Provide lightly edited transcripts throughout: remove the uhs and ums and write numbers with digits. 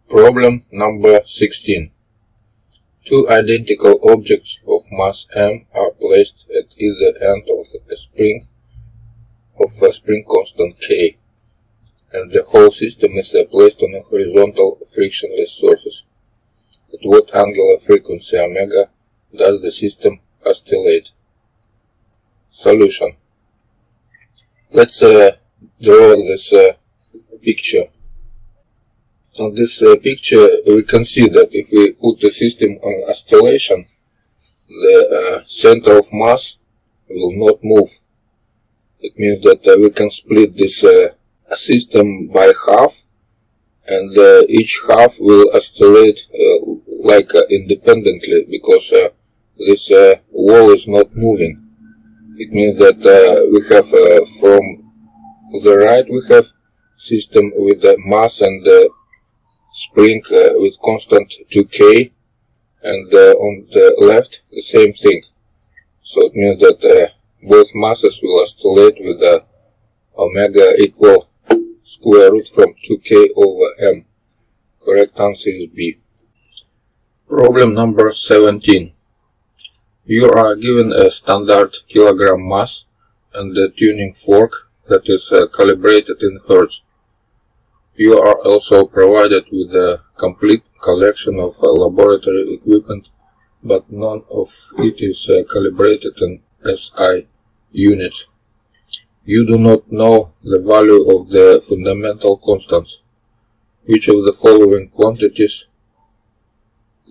Problem number 16. Two identical objects of mass m are placed at either end of a spring constant k, and the whole system is placed on a horizontal frictionless surface. At what angular frequency omega does the system oscillate? Solution. Let's draw this picture. On this picture we can see that if we put the system on oscillation, the center of mass will not move. It means that we can split this system by half, and each half will oscillate independently, because this wall is not moving. It means that we have from the right we have system with the mass and the spring with constant 2k, and on the left the same thing. So it means that both masses will oscillate with omega equal square root from 2k over m. Correct answer is B. Problem number 17. You are given a standard kilogram mass and a tuning fork that is calibrated in Hertz. You are also provided with a complete collection of laboratory equipment, but none of it is calibrated in SI units. You do not know the value of the fundamental constants. Which of the following quantities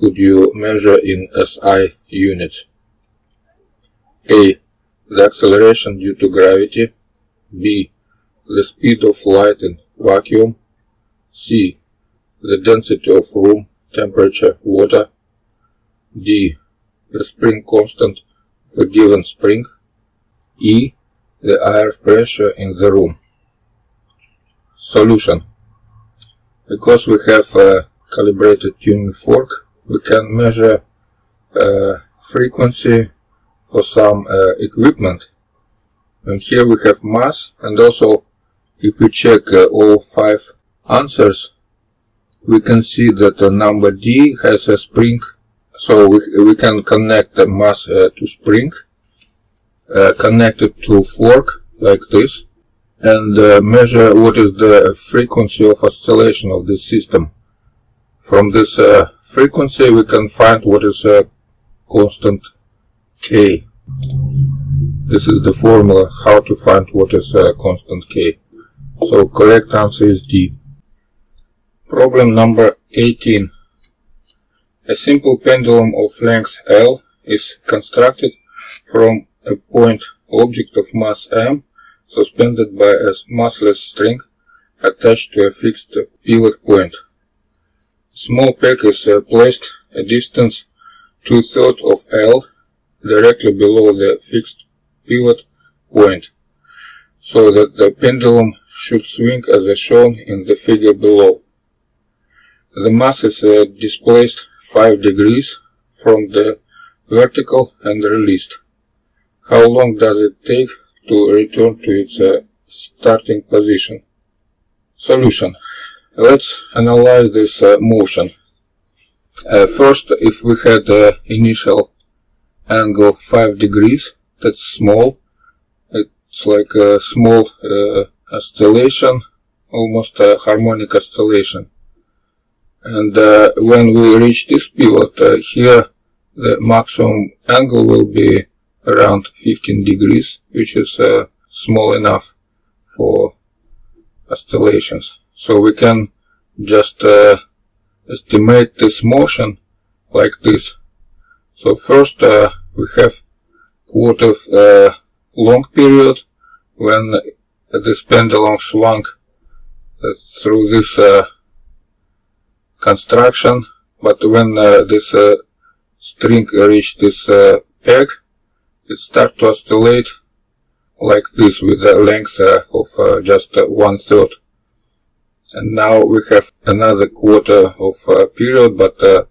could you measure in SI units? A. The acceleration due to gravity. B. The speed of light in vacuum. C. The density of room temperature water. D. The spring constant of a given spring. E. The air pressure in the room. Solution. Because we have a calibrated tuning fork, we can measure frequency for some equipment. And here we have mass, and also if we check all 5 answers, we can see that the number D has a spring, so we can connect the mass to spring, connect it to fork like this, and measure what is the frequency of oscillation of this system. From this frequency we can find what is a constant K. This is the formula how to find what is a constant K. So correct answer is D. Problem number 18. A simple pendulum of length L is constructed from a point object of mass m suspended by a massless string attached to a fixed pivot point. Small peg is placed a distance 2/3 of L directly below the fixed pivot point, so that the pendulum should swing as shown in the figure below. The mass is displaced 5 degrees from the vertical and released. How long does it take to return to its starting position? Solution. Let's analyze this motion. First, if we had initial angle 5 degrees, that's small. It's like a small oscillation, almost a harmonic oscillation. And when we reach this pivot, here the maximum angle will be around 15 degrees, which is small enough for oscillations. So we can just estimate this motion like this. So first we have quite a long period when this pendulum swung through this construction, but when this string reached this peg, it starts to oscillate like this with a length of just 1/3. And now we have another quarter of period, but a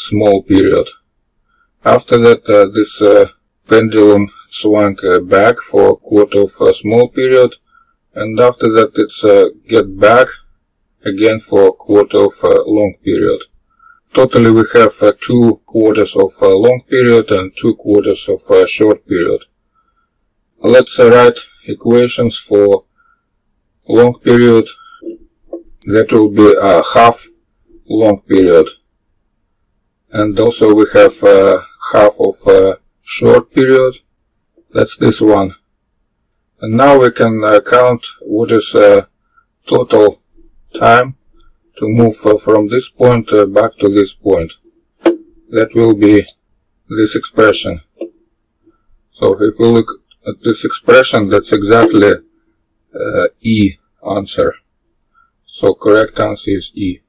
small period. After that, this pendulum swung back for a quarter of a small period, and after that it's get back again for quarter of a long period. Totally we have 2 quarters of a long period and 2 quarters of a short period. Let's write equations for long period. That will be a half long period. And also we have half of a short period. That's this one. And now we can count what is total time to move from this point back to this point. That will be this expression. So if we look at this expression, that's exactly E answer. So correct answer is E.